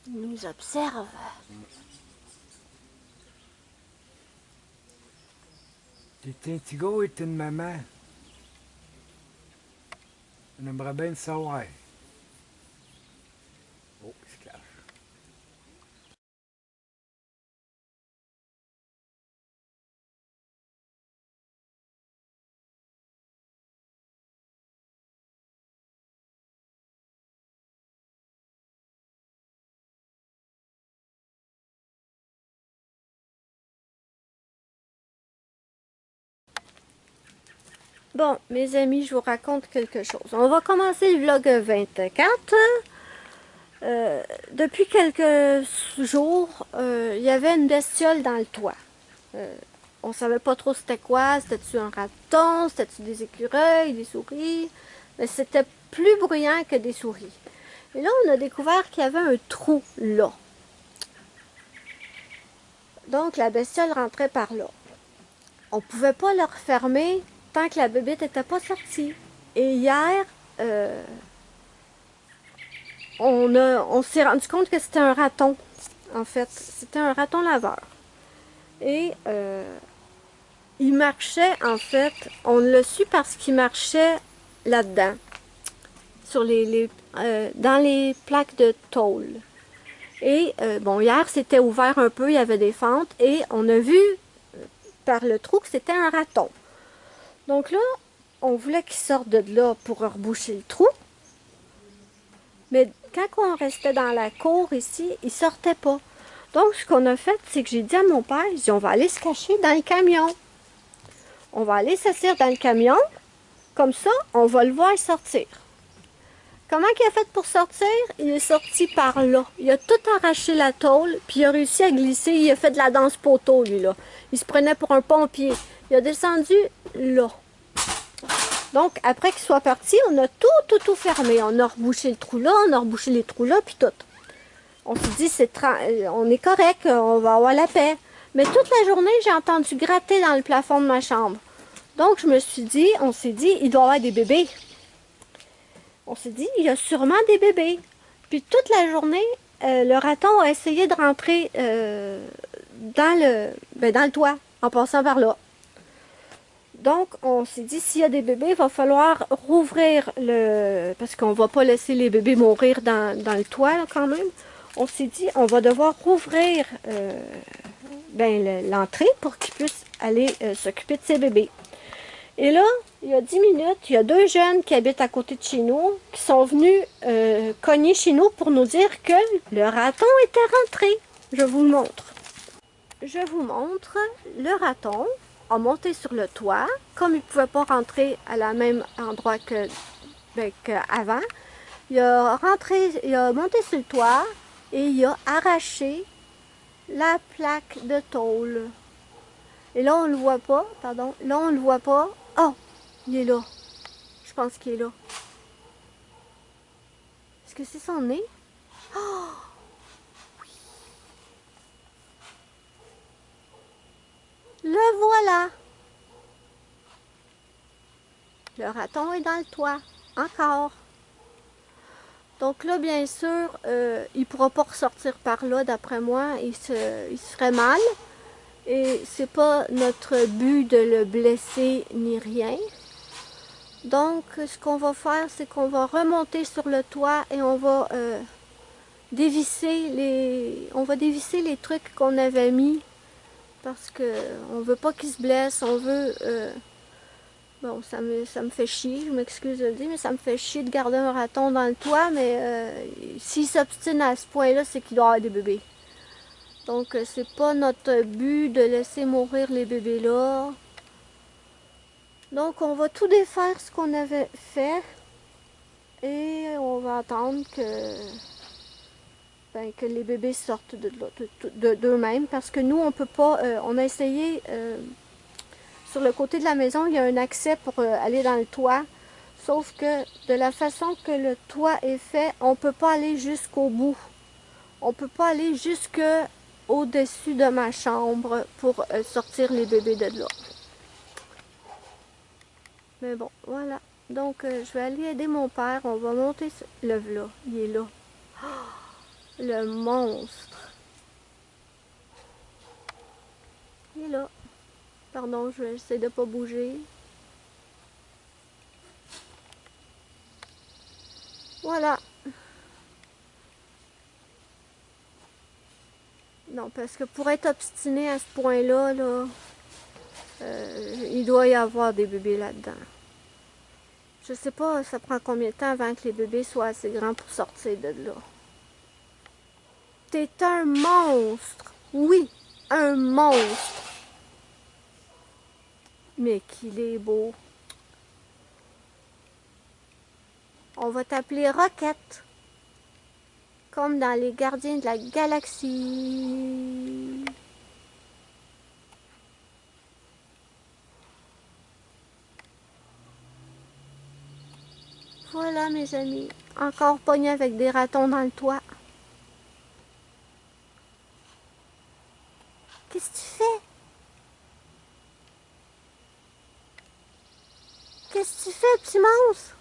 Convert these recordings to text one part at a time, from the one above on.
Il nous observe. T'es un petit gars et t'es une maman. On aimerait bien le savoir. Oh, il se cache. Bon, mes amis, je vous raconte quelque chose. On va commencer le vlog 24. Depuis quelques jours, il y avait une bestiole dans le toit. On savait pas trop c'était quoi. C'était-tu un raton? C'était-tu des écureuils, des souris? Mais c'était plus bruyant que des souris. Et là, on a découvert qu'il y avait un trou là. Donc, la bestiole rentrait par là. On pouvait pas le refermer tant que la bébête n'était pas sortie. Et hier, on s'est rendu compte que c'était un raton. En fait, c'était un raton laveur. Et il marchait, en fait, on l'a su parce qu'il marchait là-dedans, sur dans les plaques de tôle. Et bon, hier, c'était ouvert un peu, il y avait des fentes, et on a vu par le trou que c'était un raton. Donc là, on voulait qu'il sorte de là pour reboucher le trou. Mais quand on restait dans la cour ici, il sortait pas. Donc, ce qu'on a fait, c'est que j'ai dit à mon père, j'ai dit, on va aller se cacher dans le camion. On va aller s'asseoir dans le camion. Comme ça, on va le voir sortir. Comment il a fait pour sortir? Il est sorti par là. Il a tout arraché la tôle, puis il a réussi à glisser. Il a fait de la danse poteau, lui, là. Il se prenait pour un pompier. Il a descendu là. Donc, après qu'il soit parti, on a tout fermé. On a rebouché le trou là, on a rebouché les trous là, puis tout. On s'est dit, on est correct, on va avoir la paix. Mais toute la journée, j'ai entendu gratter dans le plafond de ma chambre. Donc, on s'est dit, il doit y avoir des bébés. On s'est dit, il y a sûrement des bébés. Puis toute la journée, le raton a essayé de rentrer dans le toit, en passant par là. Donc, on s'est dit, s'il y a des bébés, il va falloir rouvrir parce qu'on ne va pas laisser les bébés mourir dans le toit, là, quand même. On s'est dit, on va devoir rouvrir l'entrée pour qu'ils puissent aller s'occuper de ces bébés. Et là, il y a 10 minutes, il y a deux jeunes qui habitent à côté de chez nous qui sont venus cogner chez nous pour nous dire que le raton était rentré. Je vous le montre. Je vous montre le raton a monté sur le toit. Comme il ne pouvait pas rentrer à la même endroit qu'avant, il a monté sur le toit et il a arraché la plaque de tôle. Et là, on ne le voit pas, pardon. Là, on ne le voit pas. Oh, il est là. Je pense qu'il est là. Est-ce que c'est son nez? Oh, le voilà. Le raton est dans le toit. Encore. Donc là, bien sûr, il ne pourra pas ressortir par là, d'après moi. Il serait mal. Et c'est pas notre but de le blesser ni rien. Donc, ce qu'on va faire, c'est qu'on va remonter sur le toit et on va dévisser les trucs qu'on avait mis parce que on veut pas qu'il se blesse. On veut bon, ça me fait chier, je m'excuse de le dire, mais ça me fait chier de garder un raton dans le toit, mais s'il s'obstine à ce point-là, c'est qu'il doit avoir des bébés. Donc, c'est pas notre but de laisser mourir les bébés là. Donc, on va tout défaire ce qu'on avait fait et on va attendre que les bébés sortent d'eux-mêmes parce que nous, on peut pas. On a essayé sur le côté de la maison, il y a un accès pour aller dans le toit. Sauf que de la façon que le toit est fait, on ne peut pas aller jusqu'au bout. On ne peut pas aller jusque au-dessus de ma chambre pour sortir les bébés de là. Mais bon, voilà. Donc, je vais aller aider mon père. On va monter le là. Il est là. Le monstre. Il est là. Pardon, je vais essayer de pas bouger. Voilà. Non, parce que pour être obstiné à ce point-là, là, il doit y avoir des bébés là-dedans. Je sais pas, ça prend combien de temps avant que les bébés soient assez grands pour sortir de là. T'es un monstre. Oui, un monstre. Mais qu'il est beau. On va t'appeler Roquette. Comme dans les Gardiens de la Galaxie. Voilà mes amis. Encore pogné avec des ratons dans le toit. Qu'est-ce que tu fais? Qu'est-ce que tu fais, petit monstre?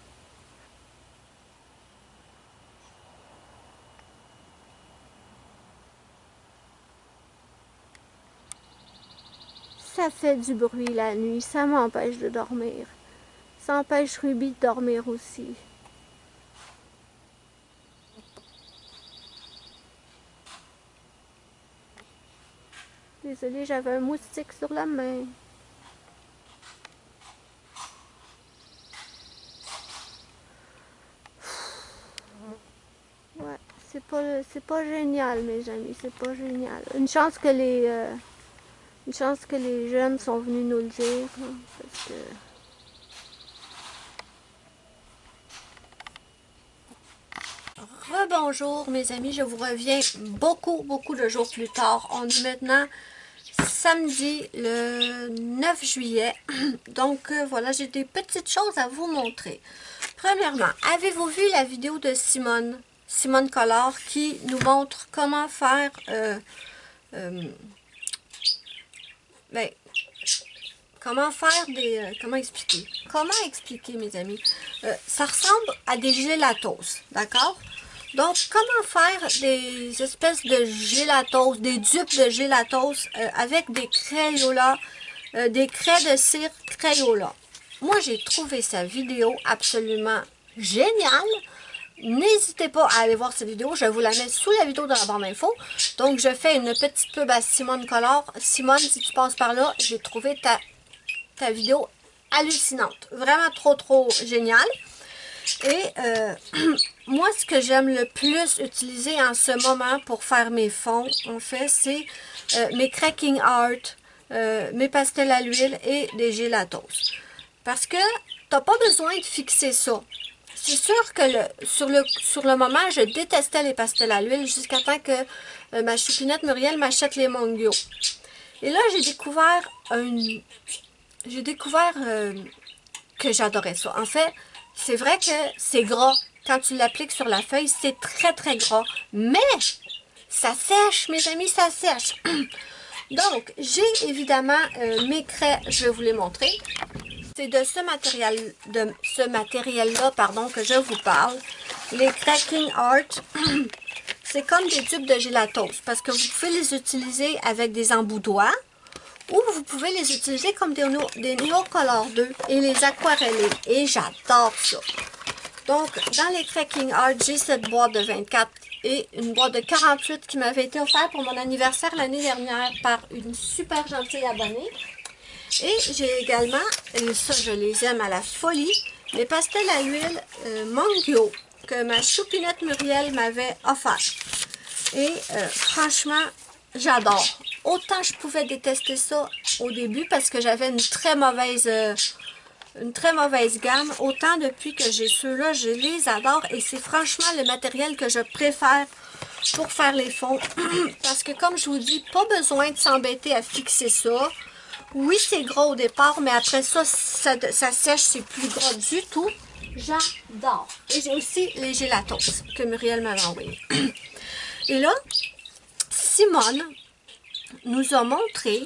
Ça fait du bruit la nuit, ça m'empêche de dormir. Ça empêche Ruby de dormir aussi. Désolée, j'avais un moustique sur la main. Ouais, c'est pas génial, mes amis, c'est pas génial. Une chance que les jeunes sont venus nous le dire, hein, parce que... Rebonjour mes amis, je vous reviens beaucoup de jours plus tard. On est maintenant samedi le 9 juillet. Donc voilà, j'ai des petites choses à vous montrer. Premièrement, avez-vous vu la vidéo de Simone Collard qui nous montre comment faire comment expliquer mes amis? Ça ressemble à des gélatos, d'accord? Donc, comment faire des espèces de gélatos, des dupes de gélatos avec des Crayola, des craies de cire Crayola. Moi, j'ai trouvé sa vidéo absolument géniale. N'hésitez pas à aller voir cette vidéo, je vous la mets sous la vidéo dans la barre d'infos. Donc, je fais une petite pub à Simone Collard. Simone, si tu passes par là, j'ai trouvé ta vidéo hallucinante. Vraiment trop géniale. Et moi, ce que j'aime le plus utiliser en ce moment pour faire mes fonds, en fait, c'est mes cracking art, mes pastels à l'huile et des gélatos. Parce que t'as pas besoin de fixer ça. C'est sûr que sur le moment, je détestais les pastels à l'huile jusqu'à temps que ma choupinette Muriel m'achète les Mongyo. Et là, j'ai découvert que j'adorais ça. En fait, c'est vrai que c'est gras. Quand tu l'appliques sur la feuille, c'est très gras. Mais ça sèche, mes amis, ça sèche. Donc, j'ai évidemment mes craies, je vais vous les montrer. C'est de ce matériel-là, pardon, que je vous parle. Les Cracking Art. C'est comme des tubes de gélatos parce que vous pouvez les utiliser avec des embouts-doigts ou vous pouvez les utiliser comme des Neocolor 2 et les aquareller. Et j'adore ça. Donc, dans les Cracking Art, j'ai cette boîte de 24 et une boîte de 48 qui m'avait été offerte pour mon anniversaire l'année dernière par une super gentille abonnée. Et j'ai également, et ça je les aime à la folie, les pastels à l'huile Mongyo que ma choupinette Muriel m'avait offert. Et franchement, j'adore. Autant je pouvais détester ça au début parce que j'avais une très mauvaise gamme, autant depuis que j'ai ceux-là, je les adore et c'est franchement le matériel que je préfère pour faire les fonds. Parce que comme je vous dis, pas besoin de s'embêter à fixer ça. Oui, c'est gras au départ, mais après ça, ça sèche, c'est plus gras du tout. J'adore. Et j'ai aussi les gélatos que Muriel m'avait envoyé. Et là, Simone nous a montré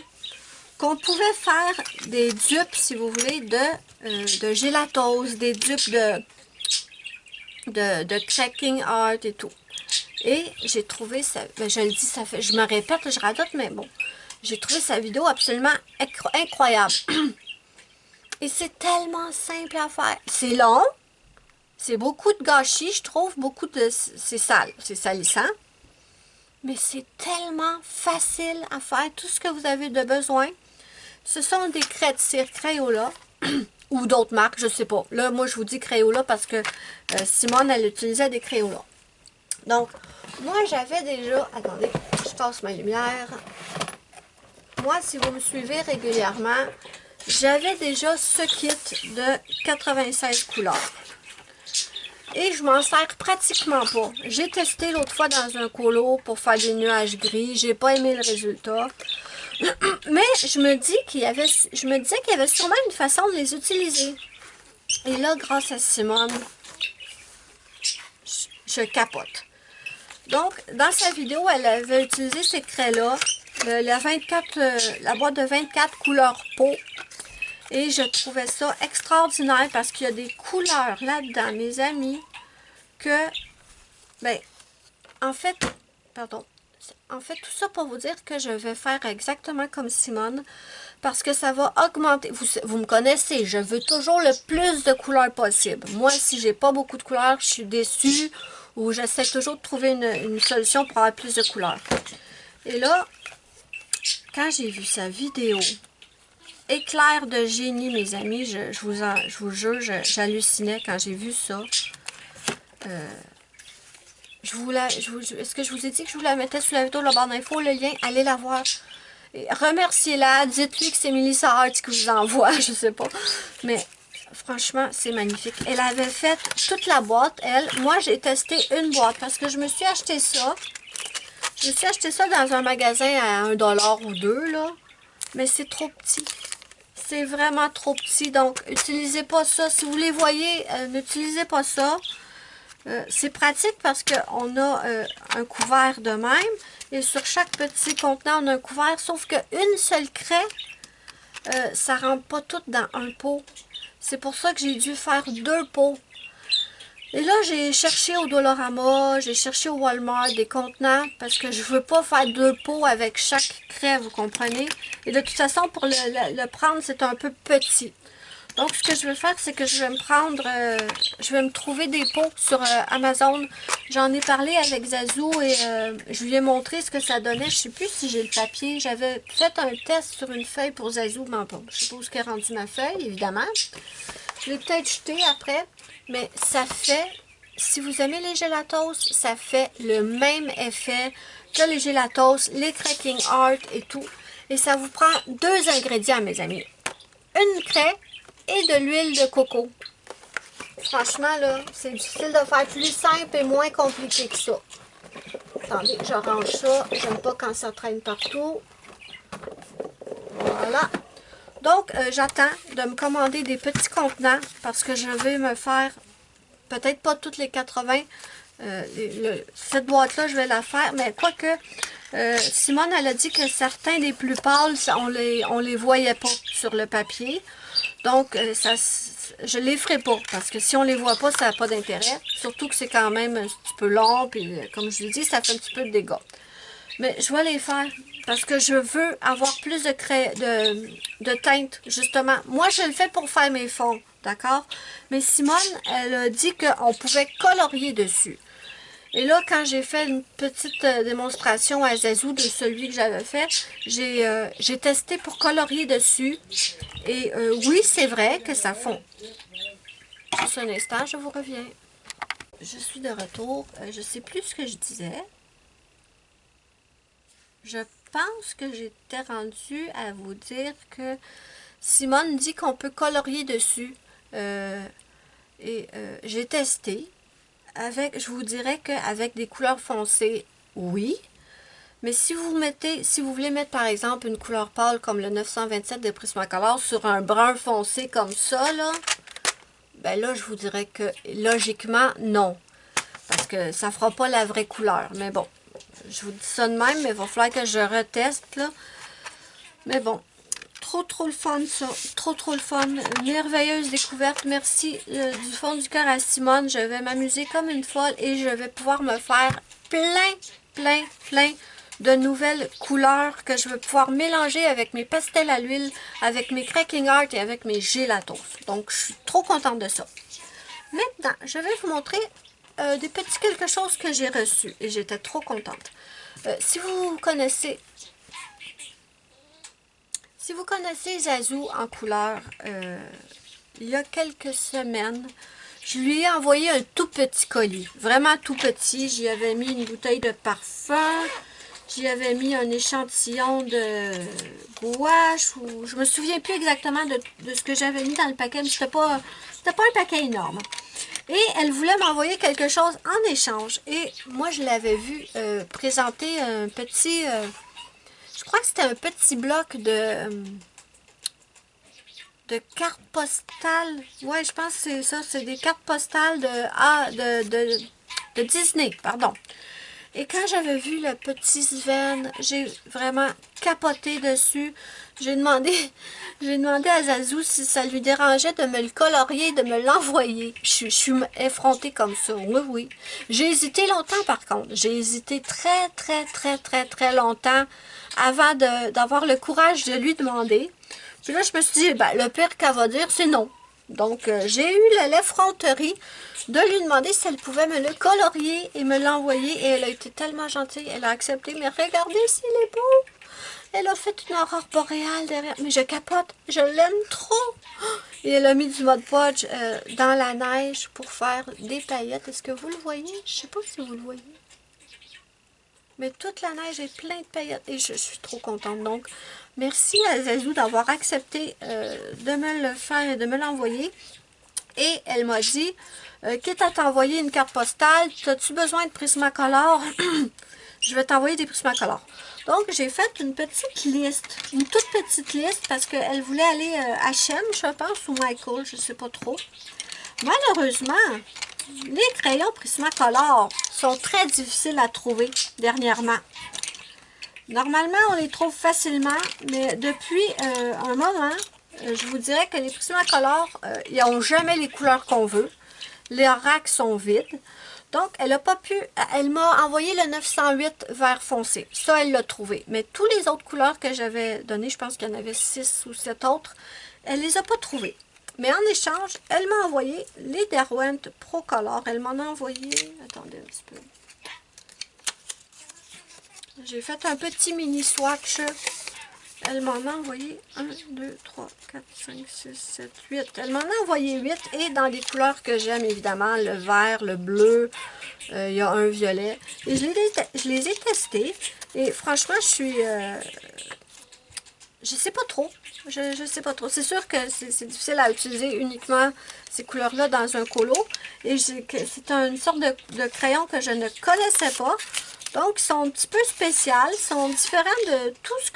qu'on pouvait faire des dupes, si vous voulez, de gélatos, des dupes de cracking art et tout. Et j'ai trouvé ça, ben je le dis, ça fait, je me répète, je radote, mais bon, j'ai trouvé sa vidéo absolument incroyable. Et c'est tellement simple à faire. C'est long, c'est beaucoup de gâchis, je trouve, beaucoup de, c'est sale, c'est salissant. Mais c'est tellement facile à faire, tout ce que vous avez de besoin. Ce sont des craies de cire Crayola ou d'autres marques, je sais pas. Là, moi, je vous dis Crayola parce que Simone, elle utilisait des Crayola. Donc, moi, j'avais déjà... Attendez, je tasse ma lumière. Moi, si vous me suivez régulièrement, j'avais déjà ce kit de 96 couleurs. Et je m'en sers pratiquement pas. J'ai testé l'autre fois dans un colo pour faire des nuages gris. J'ai pas aimé le résultat. Mais je me disais qu'il y avait sûrement une façon de les utiliser. Et là, grâce à Simone, je capote. Donc, dans sa vidéo, elle avait utilisé ces craies-là, la boîte de 24 couleurs peau. Et je trouvais ça extraordinaire parce qu'il y a des couleurs là-dedans, mes amis, que, ben, en fait, tout ça pour vous dire que je vais faire exactement comme Simone, parce que ça va augmenter, vous me connaissez, je veux toujours le plus de couleurs possible. Moi, si j'ai pas beaucoup de couleurs, je suis déçue, ou j'essaie toujours de trouver une solution pour avoir plus de couleurs. Et là, quand j'ai vu sa vidéo, éclair de génie, mes amis, je vous jure, j'hallucinais quand j'ai vu ça. Est-ce que je vous ai dit que je vous la mettais sous la vidéo, la barre d'infos, le lien, allez la voir. Remerciez-la, dites-lui que c'est Melissa Hart qui vous envoie, je sais pas. Mais franchement, c'est magnifique. Elle avait fait toute la boîte, elle. Moi, j'ai testé une boîte parce que je me suis acheté ça. Je me suis acheté ça dans un magasin à 1$ ou 2, là. Mais c'est trop petit. C'est vraiment trop petit, donc utilisez pas ça. Si vous les voyez, n'utilisez pas ça. C'est pratique parce qu'on a un couvert de même. Et sur chaque petit contenant, on a un couvert. Sauf qu'une seule craie, ça ne rentre pas tout dans un pot. C'est pour ça que j'ai dû faire 2 pots. Et là, j'ai cherché au Dollarama, j'ai cherché au Walmart des contenants parce que je veux pas faire 2 pots avec chaque craie, vous comprenez? Et de toute façon, pour le prendre, c'est un peu petit. Donc, ce que je vais faire, c'est que je vais me trouver des pots sur Amazon. J'en ai parlé avec Zazou et je lui ai montré ce que ça donnait. Je sais plus si j'ai le papier. J'avais fait un test sur une feuille pour Zazou, mais bon, je sais pas où est rendu ma feuille, évidemment. Je l'ai peut-être jeté après, mais ça fait, si vous aimez les gélatos, ça fait le même effet que les gélatos, les Cracking Art et tout. Et ça vous prend 2 ingrédients, mes amis. Une craie et de l'huile de coco. Franchement, là, c'est difficile de faire plus simple et moins compliqué que ça. Attendez, je range ça. J'aime pas quand ça traîne partout. Voilà. Donc, j'attends de me commander des petits contenants parce que je vais me faire, peut-être pas toutes les 80. Cette boîte-là, je vais la faire, mais quoique, Simone, elle a dit que certains des plus pâles, on les voyait pas sur le papier. Donc, je les ferai pas, parce que si on les voit pas, ça n'a pas d'intérêt. Surtout que c'est quand même un petit peu long, puis comme je l'ai dit, ça fait un petit peu de dégâts. Mais je vais les faire, parce que je veux avoir plus de teinte, justement. Moi, je le fais pour faire mes fonds, d'accord? Mais Simone, elle a dit qu'on pouvait colorier dessus. Et là, quand j'ai fait une petite démonstration à Zazou de celui que j'avais fait, j'ai testé pour colorier dessus. Et oui, c'est vrai que ça fond. Juste un instant, je vous reviens. Je suis de retour. Je sais plus ce que je disais. Je pense que j'étais rendue à vous dire que Simone dit qu'on peut colorier dessus. J'ai testé. Je vous dirais qu'avec des couleurs foncées, oui. Mais si vous voulez mettre par exemple une couleur pâle comme le 927 de Prismacolor sur un brun foncé comme ça, là, ben là, je vous dirais que logiquement, non. Parce que ça fera pas la vraie couleur. Mais bon, je vous dis ça de même, mais il va falloir que je reteste, là. Mais bon, Trop le fun ça, trop le fun, merveilleuse découverte, merci du fond du cœur à Simone, je vais m'amuser comme une folle et je vais pouvoir me faire plein de nouvelles couleurs que je vais pouvoir mélanger avec mes pastels à l'huile, avec mes cracking art et avec mes gelatos, donc je suis trop contente de ça. Maintenant, je vais vous montrer des petits quelque chose que j'ai reçus et j'étais trop contente. Si vous connaissez Zazou en couleur, il y a quelques semaines, je lui ai envoyé un tout petit colis, vraiment tout petit. J'y avais mis une bouteille de parfum, j'y avais mis un échantillon de gouache, ou je me souviens plus exactement de ce que j'avais mis dans le paquet, mais c'était pas un paquet énorme. Et elle voulait m'envoyer quelque chose en échange. Et moi, je l'avais vu présenter un petit... je crois que c'était un petit bloc de cartes postales. Ouais, je pense que c'est ça. C'est des cartes postales de Disney, pardon. Et quand j'avais vu le petit Sven, j'ai vraiment capoté dessus. J'ai demandé à Zazou si ça lui dérangeait de me le colorier, de me l'envoyer. Je suis effrontée comme ça. Oui. J'ai hésité longtemps par contre. J'ai hésité très longtemps avant d'avoir le courage de lui demander. Puis là, je me suis dit, ben, le pire qu'elle va dire, c'est non. Donc, j'ai eu l'effronterie de lui demander si elle pouvait me le colorier et me l'envoyer. Et elle a été tellement gentille, elle a accepté. Mais regardez s'il est beau! Elle a fait une aurore boréale derrière. Mais je capote, je l'aime trop! Et elle a mis du Mod Podge dans la neige pour faire des paillettes. Est-ce que vous le voyez? Je sais pas si vous le voyez. Mais toute la neige est pleine de paillettes et je suis trop contente. Donc, merci à Zazou d'avoir accepté de me le faire et de me l'envoyer. Et elle m'a dit, quitte à t'envoyer une carte postale, as-tu besoin de Prismacolor? Je vais t'envoyer des Prismacolor. Donc, j'ai fait une petite liste, une toute petite liste parce qu'elle voulait aller à H&M, je pense, ou Michael, je ne sais pas trop. Malheureusement, les crayons Prismacolor sont très difficiles à trouver dernièrement. Normalement, on les trouve facilement, mais depuis un moment, je vous dirais que les Prismacolor, ils n'ont jamais les couleurs qu'on veut. Les racks sont vides. Donc, elle n'a pas pu... Elle m'a envoyé le 908 vert foncé. Ça, elle l'a trouvé. Mais tous les autres couleurs que j'avais données, je pense qu'il y en avait 6 ou 7 autres, elle les a pas trouvées. Mais en échange, elle m'a envoyé les Derwent Pro Color. Elle m'en a envoyé... Attendez un petit peu. J'ai fait un petit mini swatch. Elle m'en a envoyé 1, 2, 3, 4, 5, 6, 7, 8. Elle m'en a envoyé 8 et dans des couleurs que j'aime évidemment. Le vert, le bleu, il y a un violet. Et je les ai testés. Et franchement, je suis... je sais pas trop. Je sais pas trop. C'est sûr que c'est difficile à utiliser uniquement ces couleurs-là dans un colo. Et c'est une sorte de crayon que je ne connaissais pas. Donc, ils sont un petit peu spéciaux. Ils sont différents de tout ce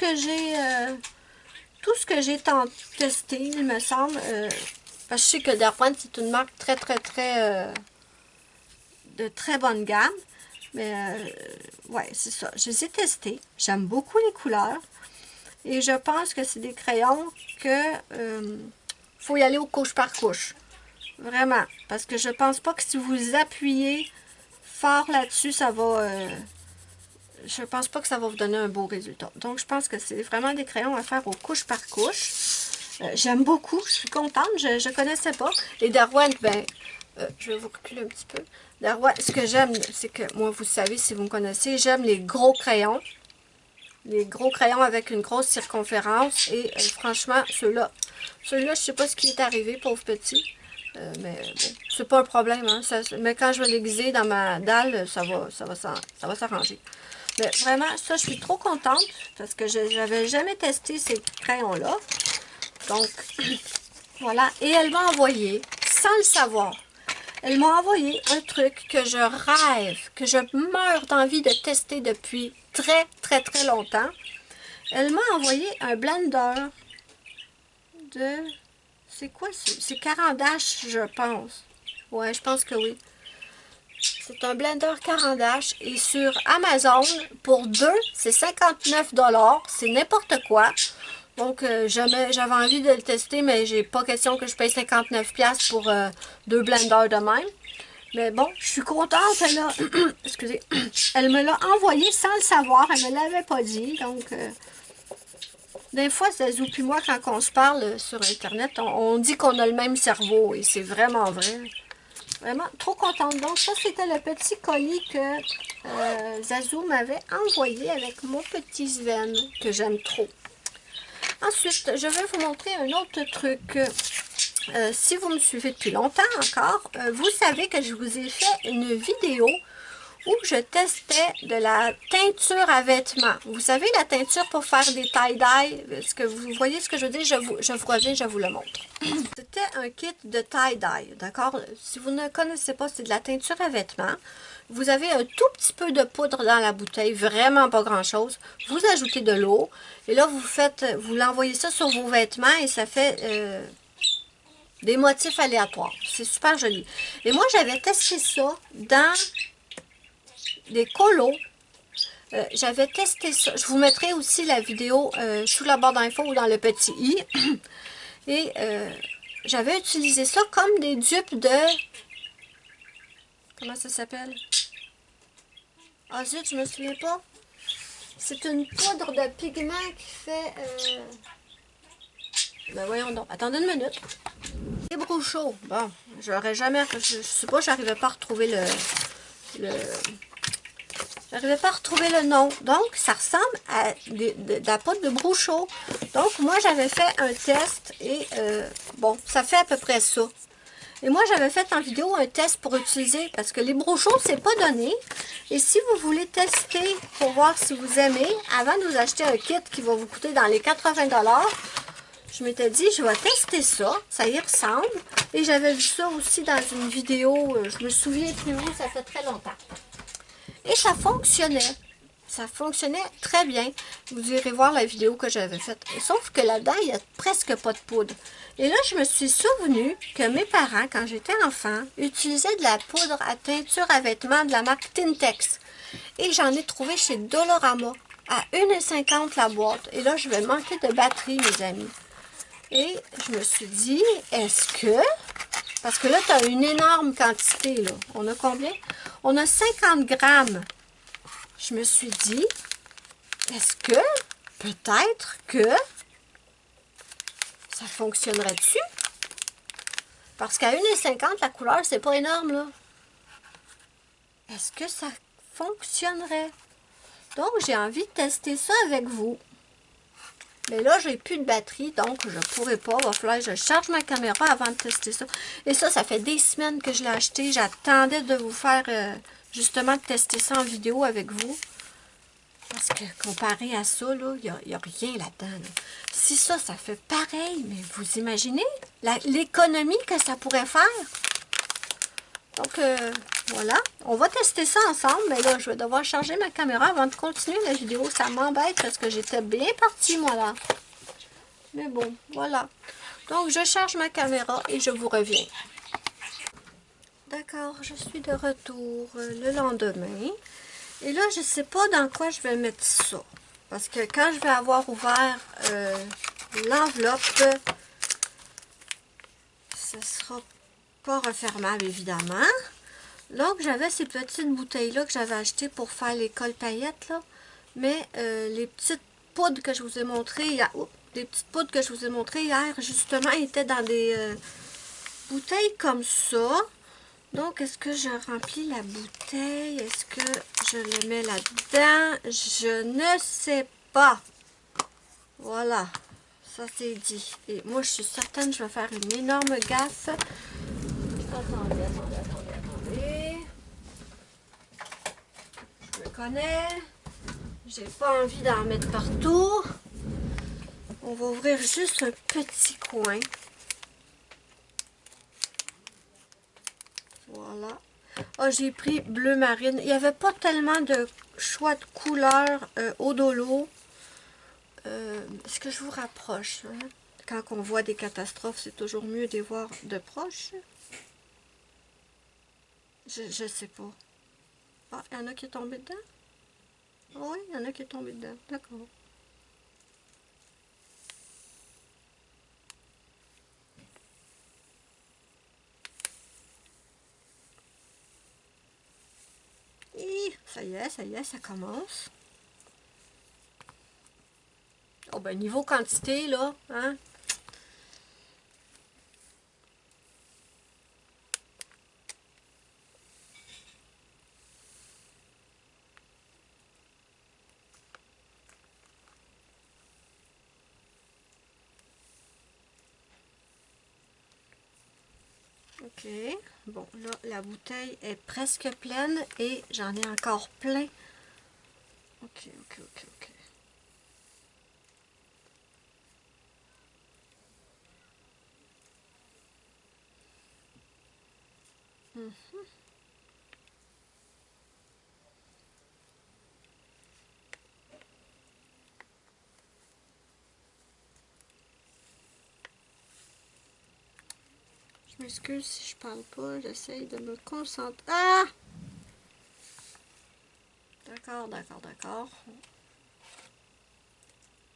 que j'ai testé, il me semble. Parce que je sais que Derwent, c'est une marque très de très bonne gamme. Mais, ouais, c'est ça. Je les ai testés. J'aime beaucoup les couleurs. Et je pense que c'est des crayons que faut y aller au couche par couche. Vraiment. Parce que je pense pas que si vous appuyez fort là-dessus, ça va... je pense pas que ça va vous donner un beau résultat. Donc, je pense que c'est vraiment des crayons à faire au couche par couche. J'aime beaucoup. Je suis contente. Je ne connaissais pas. Les Derwent, ben... je vais vous reculer un petit peu. Derwent, ce que j'aime, c'est que... Moi, vous savez, si vous me connaissez, j'aime les gros crayons. Les gros crayons avec une grosse circonférence. Et franchement, ceux-là, je sais pas ce qui est arrivé, pauvre petit. Mais bon, c'est pas un problème. Hein, mais quand je vais l'aiguiser dans ma dalle, ça va s'arranger. Mais vraiment, ça, je suis trop contente. Parce que je n'avais jamais testé ces crayons-là. Donc, voilà. Et elle m'a envoyé, sans le savoir, elle m'a envoyé un truc que je rêve, que je meurs d'envie de tester depuis très longtemps. Elle m'a envoyé un blender de... C'est quoi? C'est Caran-d'Ache, je pense. Ouais, je pense que oui. C'est un blender Caran-d'Ache. Et sur Amazon, pour deux, c'est 59 $. C'est n'importe quoi. Donc, j'avais envie de le tester, mais j'ai pas question que je paye 59$ pour 2 blenders de même. Mais bon, je suis contente, elle a, excusez, elle me l'a envoyé sans le savoir, elle me l'avait pas dit, donc des fois, Zazou puis moi, quand on se parle sur Internet, on dit qu'on a le même cerveau, et c'est vraiment vrai. Vraiment trop contente. Donc ça, c'était le petit colis que Zazou m'avait envoyé avec mon petit Sven, que j'aime trop. Ensuite, je vais vous montrer un autre truc. Si vous me suivez depuis longtemps encore, vous savez que je vous ai fait une vidéo où je testais de la teinture à vêtements. Vous savez, la teinture pour faire des tie-dye. Est-ce que vous voyez ce que je veux dire? Je vous reviens, je vous le montre. C'était un kit de tie-dye, d'accord? Si vous ne connaissez pas, c'est de la teinture à vêtements. Vous avez un tout petit peu de poudre dans la bouteille, vraiment pas grand-chose. Vous ajoutez de l'eau et là, vous l'envoyez ça sur vos vêtements et ça fait des motifs aléatoires. C'est super joli. Et moi, j'avais testé ça dans des colos. J'avais testé ça. Je vous mettrai aussi la vidéo sous la barre d'infos ou dans le petit i. Et j'avais utilisé ça comme des dupes de... Comment ça s'appelle? Ah zut, je me souviens pas. C'est une poudre de pigment qui fait... Ben voyons donc. Attendez une minute. Des brouchaux. Bon, j'aurais jamais... Je sais pas, j'arrivais pas à retrouver J'arrivais pas à retrouver le nom. Donc, ça ressemble à de la poudre de brouchaux. Donc, moi, j'avais fait un test et bon, ça fait à peu près ça. Et moi, j'avais fait en vidéo un test pour utiliser, parce que les brochons, c'est pas donné. Et si vous voulez tester pour voir si vous aimez, avant de vous acheter un kit qui va vous coûter dans les 80$, je m'étais dit, je vais tester ça, ça y ressemble. Et j'avais vu ça aussi dans une vidéo, je me souviens plus où, ça fait très longtemps. Et ça fonctionnait. Ça fonctionnait très bien. Vous irez voir la vidéo que j'avais faite. Sauf que là-dedans, il n'y a presque pas de poudre. Et là, je me suis souvenu que mes parents, quand j'étais enfant, utilisaient de la poudre à teinture à vêtements de la marque Tintex. Et j'en ai trouvé chez Dolorama à 1,50 la boîte. Et là, je vais manquer de batterie, mes amis. Et je me suis dit, est-ce que... Parce que là, tu as une énorme quantité, là. On a combien? On a 50 grammes. Je me suis dit, est-ce que, peut-être que, ça fonctionnerait dessus? Parce qu'à 1,50 la couleur, c'est pas énorme, là. Est-ce que ça fonctionnerait? Donc, j'ai envie de tester ça avec vous. Mais là, j'ai plus de batterie, donc je pourrais pas. Il va falloir que je charge ma caméra avant de tester ça. Et ça fait des semaines que je l'ai acheté. J'attendais de vous faire, justement, de tester ça en vidéo avec vous. Parce que comparé à ça, il n'y a rien là-dedans. Là. Si ça fait pareil, mais vous imaginez l'économie que ça pourrait faire? Donc, voilà. On va tester ça ensemble. Mais là, je vais devoir charger ma caméra avant de continuer la vidéo. Ça m'embête parce que j'étais bien partie, moi, là. Mais bon, voilà. Donc, je charge ma caméra et je vous reviens. D'accord, je suis de retour le lendemain. Et là, je ne sais pas dans quoi je vais mettre ça. Parce que quand je vais avoir ouvert l'enveloppe, ce ne sera pas refermable, évidemment. Donc, j'avais ces petites bouteilles-là que j'avais achetées pour faire les cols paillettes, là. Mais les petites poudres que je vous ai montrées hier, justement, étaient dans des bouteilles comme ça. Donc, est-ce que je remplis la bouteille? Est-ce que je le mets là-dedans? Je ne sais pas. Voilà, ça c'est dit. Et moi, je suis certaine que je vais faire une énorme gaffe. Attendez. Je me connais. J'ai pas envie d'en mettre partout. On va ouvrir juste un petit coin. Voilà. Ah, j'ai pris bleu marine. Il n'y avait pas tellement de choix de couleurs au dolo. Est-ce que je vous rapproche? Hein? Quand on voit des catastrophes, c'est toujours mieux de les voir de proche. Je sais pas. Ah, il y en a qui est tombé dedans? Oui, il y en a qui est tombé dedans. D'accord. ça y est, ça commence. Oh ben, niveau quantité, là, hein? Ok, bon, là, la bouteille est presque pleine et j'en ai encore plein. Ok. Je m'excuse si je parle pas, j'essaye de me concentrer. Ah! D'accord.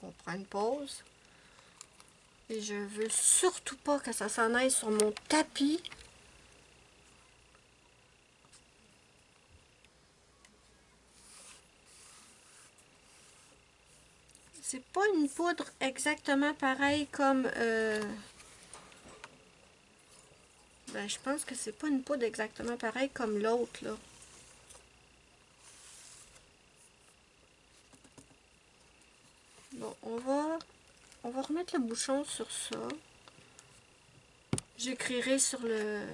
On prend une pause. Et je veux surtout pas que ça s'en aille sur mon tapis. C'est pas une poudre exactement pareille comme... Ben, je pense que c'est pas une poudre exactement pareille comme l'autre, là. Bon, on va remettre le bouchon sur ça. J'écrirai sur le...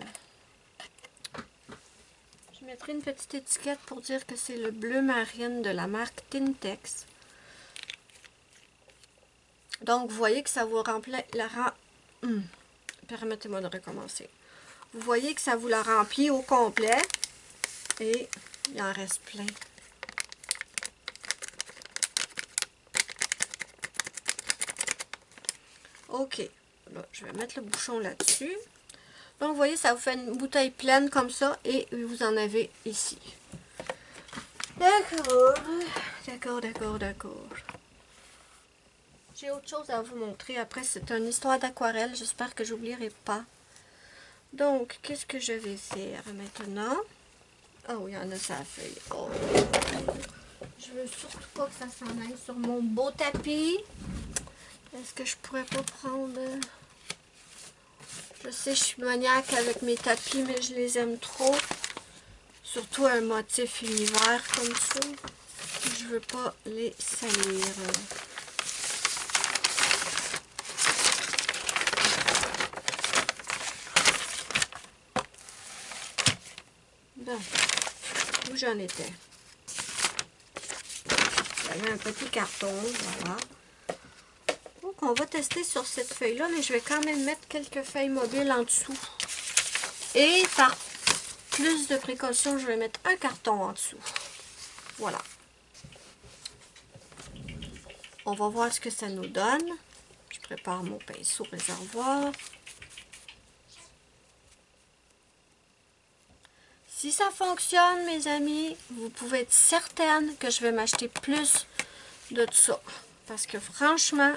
Je mettrai une petite étiquette pour dire que c'est le bleu marine de la marque Tintex. Donc, vous voyez que ça vous remplit la... Permettez-moi de recommencer. Vous voyez que ça vous la remplit au complet. Et il en reste plein. Ok. Là, je vais mettre le bouchon là-dessus. Donc, vous voyez, ça vous fait une bouteille pleine comme ça. Et vous en avez ici. D'accord. J'ai autre chose à vous montrer. Après, c'est une histoire d'aquarelle. J'espère que j'oublierai pas. Donc, qu'est-ce que je vais faire maintenant? Oh, il y en a sa feuille. Oh. Je veux surtout pas que ça s'en aille sur mon beau tapis. Est-ce que je pourrais pas prendre... Je sais, je suis maniaque avec mes tapis, mais je les aime trop. Surtout un motif univers comme ça. Je veux pas les salir. Bon, où j'en étais? J'avais un petit carton, voilà. Donc, on va tester sur cette feuille-là, mais je vais quand même mettre quelques feuilles mobiles en dessous. Et par plus de précaution, je vais mettre un carton en dessous. Voilà. On va voir ce que ça nous donne. Je prépare mon pinceau réservoir. Si ça fonctionne, mes amis, vous pouvez être certaine que je vais m'acheter plus de ça. Parce que franchement,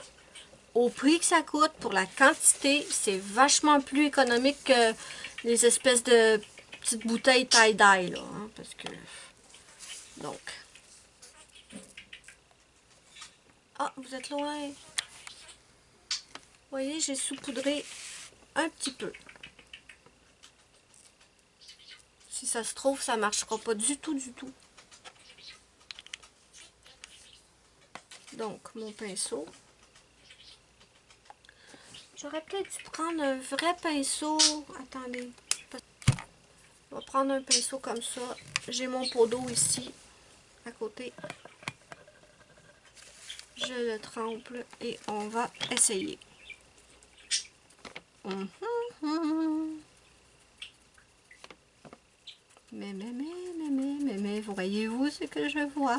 au prix que ça coûte, pour la quantité, c'est vachement plus économique que les espèces de petites bouteilles tie-dye, là. Hein, parce que... Donc... Ah, vous êtes loin. Vous voyez, j'ai saupoudré un petit peu. Si ça se trouve, ça ne marchera pas du tout, du tout. Donc, mon pinceau. J'aurais peut-être dû prendre un vrai pinceau. Attendez. On va prendre un pinceau comme ça. J'ai mon pot d'eau ici, à côté. Je le trempe et on va essayer. Mais, voyez-vous ce que je vois?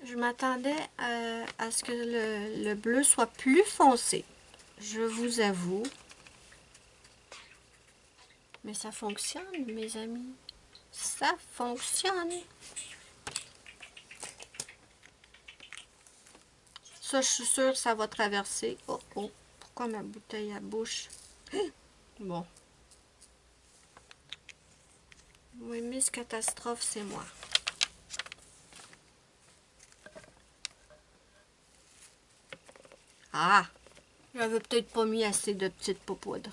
Je m'attendais à ce que le bleu soit plus foncé. Je vous avoue. Mais ça fonctionne, mes amis. Ça fonctionne. Ça, je suis sûre que ça va traverser. Oh, oh. Pourquoi ma bouteille à bouche? Bon. Oui, Miss Catastrophe, c'est moi. Ah! J'avais peut-être pas mis assez de petites poudres.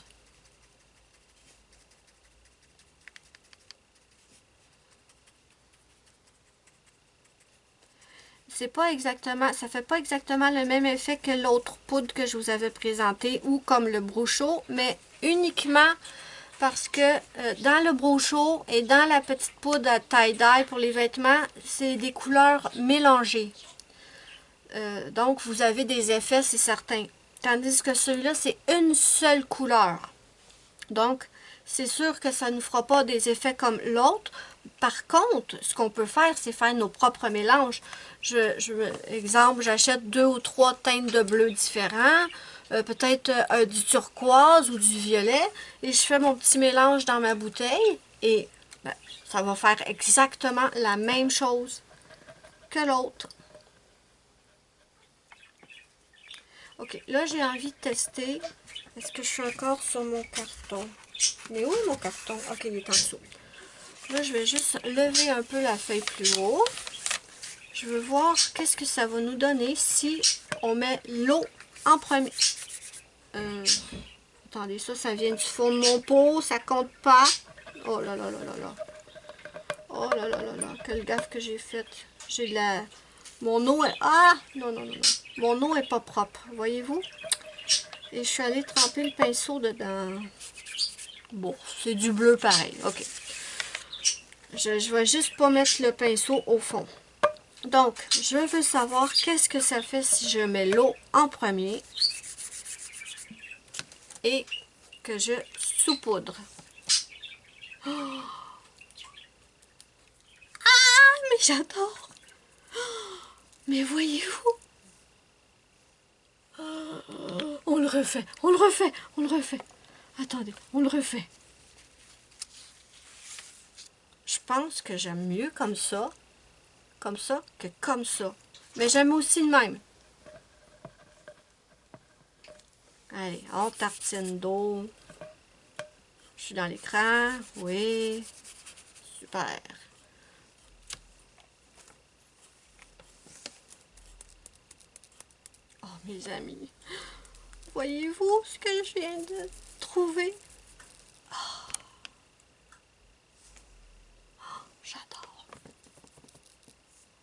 C'est pas exactement, ça fait pas exactement le même effet que l'autre poudre que je vous avais présenté ou comme le Brucho, mais uniquement parce que dans le Brucho et dans la petite poudre à tie-dye pour les vêtements, c'est des couleurs mélangées. Donc vous avez des effets, c'est certain. Tandis que celui-là, c'est une seule couleur. Donc, c'est sûr que ça ne fera pas des effets comme l'autre. Par contre, ce qu'on peut faire, c'est faire nos propres mélanges. Exemple, j'achète 2 ou 3 teintes de bleu différents, peut-être du turquoise ou du violet, et je fais mon petit mélange dans ma bouteille, et ben, ça va faire exactement la même chose que l'autre. Ok, là j'ai envie de tester. Est-ce que je suis encore sur mon carton? Mais où est mon carton? Ok, il est en dessous. Là, je vais juste lever un peu la feuille plus haut. Je veux voir qu'est-ce que ça va nous donner si on met l'eau en premier. Attendez, ça vient du fond de mon pot, ça compte pas. Oh là là là là là. Oh là là là là, quelle gaffe que j'ai faite. J'ai de la... Mon eau est... Ah! Non, non, non, non. Mon eau est pas propre, voyez-vous? Et je suis allée tremper le pinceau dedans. Bon, c'est du bleu pareil. Ok. Je vais juste pas mettre le pinceau au fond. Donc, je veux savoir qu'est-ce que ça fait si je mets l'eau en premier et que je saupoudre. Oh! Ah, mais j'adore! Mais voyez-vous? On le refait, on le refait, on le refait. Attendez, on le refait. Je pense que j'aime mieux comme ça que comme ça. Mais j'aime aussi le même. Allez, on tartine d'eau. Je suis dans l'écran. Oui. Super. Oh, mes amis. Voyez-vous ce que je viens de trouver? Oh. Oh, j'adore.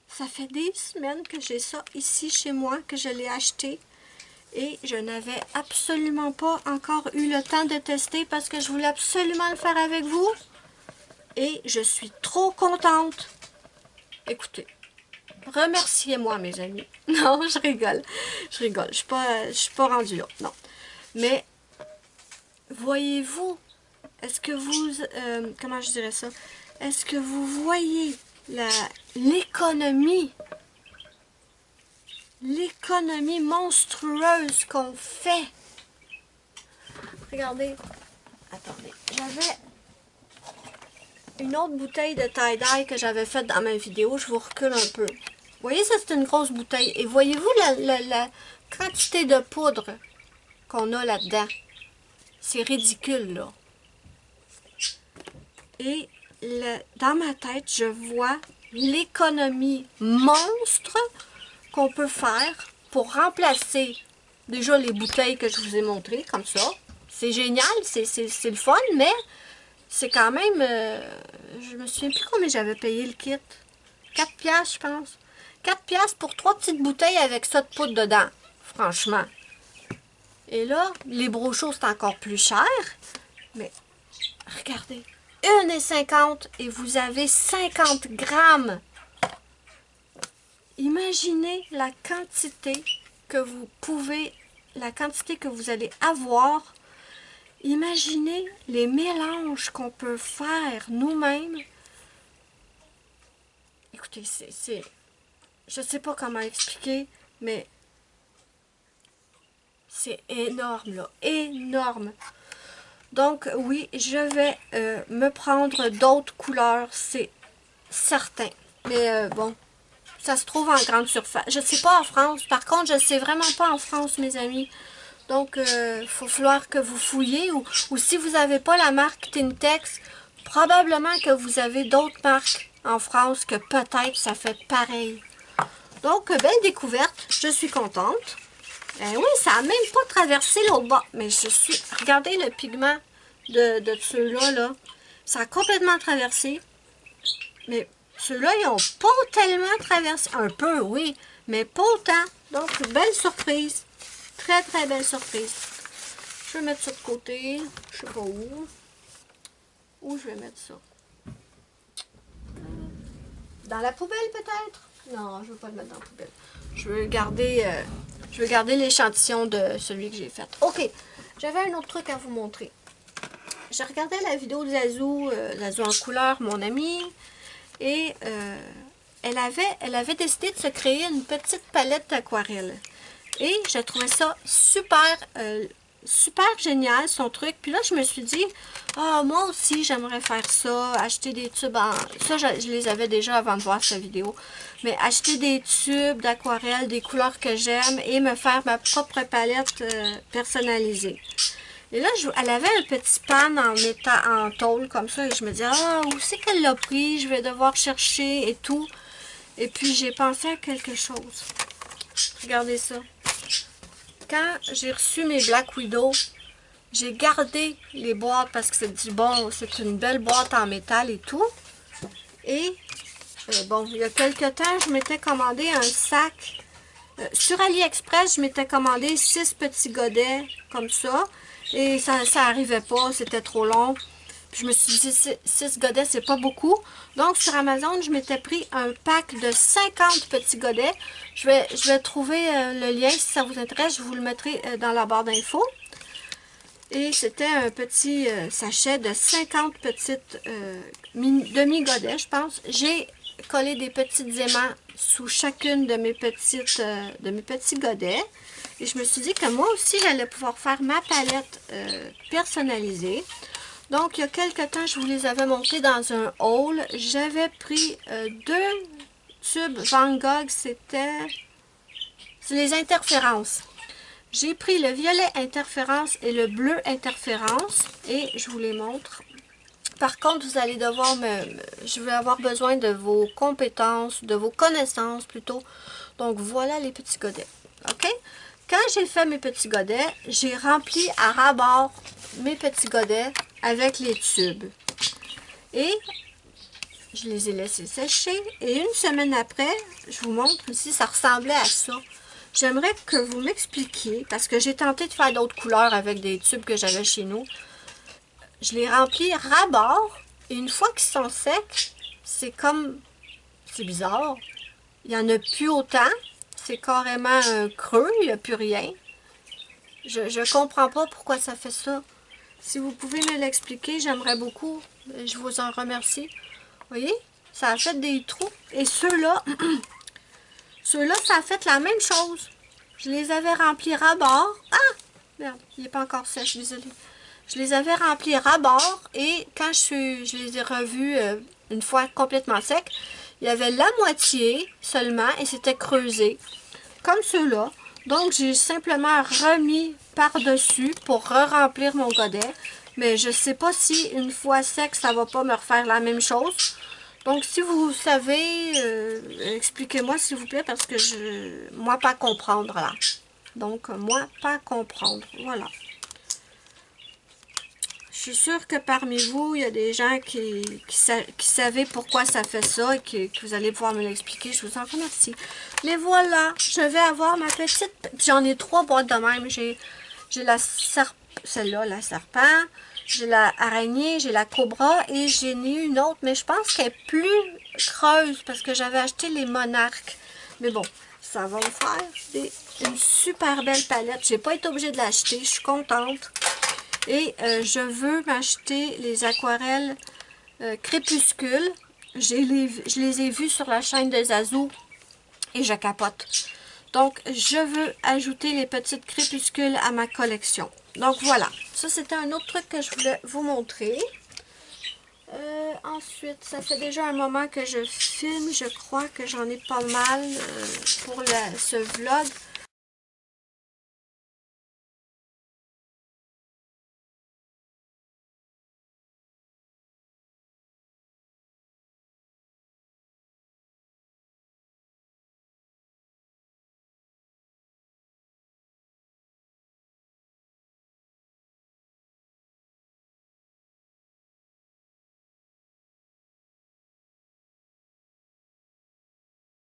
Ça fait des semaines que j'ai ça ici chez moi, que je l'ai acheté. Et je n'avais absolument pas encore eu le temps de tester parce que je voulais absolument le faire avec vous. Et je suis trop contente. Écoutez, remerciez-moi mes amis. Non, je rigole. Je rigole. Je suis pas rendue là. Non. Mais, voyez-vous, est-ce que vous... comment je dirais ça? Est-ce que vous voyez l'économie? L'économie monstrueuse qu'on fait. Regardez. Attendez. J'avais une autre bouteille de tie-dye que j'avais faite dans ma vidéo. Je vous recule un peu. Vous voyez, ça c'est une grosse bouteille. Et voyez-vous la quantité de poudre qu'on a là-dedans? C'est ridicule, là. Et dans ma tête, je vois l'économie monstre qu'on peut faire pour remplacer déjà les bouteilles que je vous ai montrées, comme ça. C'est génial, c'est le fun, mais c'est quand même... je me souviens plus combien j'avais payé le kit. 4 piastres, je pense. 4 piastres pour 3 petites bouteilles avec ça de poudre dedans. Franchement. Et là, les brochos, c'est encore plus cher. Mais, regardez. 1,50 et vous avez 50 grammes. Imaginez la quantité que vous pouvez, la quantité que vous allez avoir. Imaginez les mélanges qu'on peut faire nous-mêmes. Écoutez, je sais pas comment expliquer, mais c'est énorme, là. Énorme. Donc oui, je vais me prendre d'autres couleurs, c'est certain. Mais bon, ça se trouve en grande surface. Je ne sais pas en France. Par contre, je ne sais vraiment pas en France, mes amis. Donc, il faut falloir que vous fouillez. Ou si vous n'avez pas la marque Tintex, probablement que vous avez d'autres marques en France que peut-être ça fait pareil. Donc, belle découverte. Je suis contente. Oui, ça n'a même pas traversé l'autre bas. Mais je suis... Regardez le pigment de ceux-là, là. Ça a complètement traversé. Mais ceux-là, ils n'ont pas tellement traversé. Un peu, oui, mais pas autant. Donc, belle surprise. Très, très belle surprise. Je vais mettre ça de côté. Je sais pas où. Où je vais mettre ça? Dans la poubelle, peut-être? Non, je ne veux pas le mettre dans la poubelle. Je veux garder l'échantillon de celui que j'ai fait. OK. J'avais un autre truc à vous montrer. Je regardais la vidéo de Zazou, Zazou en couleur, mon amie. Et elle avait décidé de se créer une petite palette d'aquarelle. Et je trouvais ça super, super génial, son truc. Puis là, je me suis dit, ah, moi aussi, j'aimerais faire ça, acheter des tubes en... Ça, je les avais déjà avant de voir cette vidéo. Mais acheter des tubes d'aquarelle, des couleurs que j'aime et me faire ma propre palette personnalisée. Et là, elle avait un petit pan en tôle comme ça. Et je me disais, ah, où c'est qu'elle l'a pris? Je vais devoir chercher et tout. Et puis, j'ai pensé à quelque chose. Regardez ça. Quand j'ai reçu mes Black Widow, j'ai gardé les boîtes parce que c'est une belle boîte en métal et tout. Et, bon, il y a quelques temps, je m'étais commandé un sac. Sur AliExpress, je m'étais commandé 6 petits godets comme ça. Et ça arrivait pas, c'était trop long. Puis je me suis dit, 6 godets, c'est pas beaucoup. Donc, sur Amazon, je m'étais pris un pack de 50 petits godets. Je vais trouver le lien si ça vous intéresse. Je vous le mettrai dans la barre d'infos. Et c'était un petit sachet de 50 petites demi-godets, je pense. J'ai collé des petits aimants sous chacune de mes petits godets. Et je me suis dit que moi aussi, j'allais pouvoir faire ma palette personnalisée. Donc, il y a quelques temps, je vous les avais montés dans un haul. J'avais pris 2 tubes Van Gogh, c'est les interférences. J'ai pris le violet interférence et le bleu interférence et je vous les montre. Par contre, vous allez devoir je vais avoir besoin de vos compétences, de vos connaissances plutôt. Donc, voilà les petits godets. OK? Quand j'ai fait mes petits godets, j'ai rempli à ras-bord mes petits godets avec les tubes. Et je les ai laissés sécher. Et une semaine après, je vous montre ici, ça ressemblait à ça. J'aimerais que vous m'expliquiez, parce que j'ai tenté de faire d'autres couleurs avec des tubes que j'avais chez nous. Je les remplis ras-bord. Et une fois qu'ils sont secs, c'est bizarre. Il n'y en a plus autant. C'est carrément un creux, il n'y a plus rien. Je ne comprends pas pourquoi ça fait ça. Si vous pouvez me l'expliquer, j'aimerais beaucoup. Je vous en remercie. Vous voyez, ça a fait des trous. Et ceux-là, ceux-là, ça a fait la même chose. Je les avais remplis à bord. Ah! Merde, il n'est pas encore sèche, désolé. Je les avais remplis à bord et quand je les ai revus une fois complètement secs, il y avait la moitié seulement et c'était creusé. Comme ceux-là. Donc, j'ai simplement remis par-dessus pour re-remplir mon godet. Mais je ne sais pas si une fois sec, ça ne va pas me refaire la même chose. Donc, si vous savez, expliquez-moi s'il vous plaît parce que moi, pas comprendre là. Donc, moi, pas comprendre. Voilà. Je suis sûre que parmi vous, il y a des gens qui savaient pourquoi ça fait ça et que vous allez pouvoir me l'expliquer. Je vous en remercie. Mais voilà, je vais avoir ma petite... J'en ai 3 boîtes de même. J'ai celle-là, la serpent. J'ai la araignée, j'ai la cobra et j'en ai une autre. Mais je pense qu'elle est plus creuse parce que j'avais acheté les monarques. Mais bon, ça va me faire une super belle palette. J'ai pas été obligée de l'acheter. Je suis contente. Et je veux m'acheter les aquarelles Crépuscule. Je les ai vues sur la chaîne de Zazou et je capote. Donc, je veux ajouter les petites crépuscules à ma collection. Donc voilà, ça c'était un autre truc que je voulais vous montrer. Ensuite, ça fait déjà un moment que je filme, je crois que j'en ai pas mal pour ce vlog.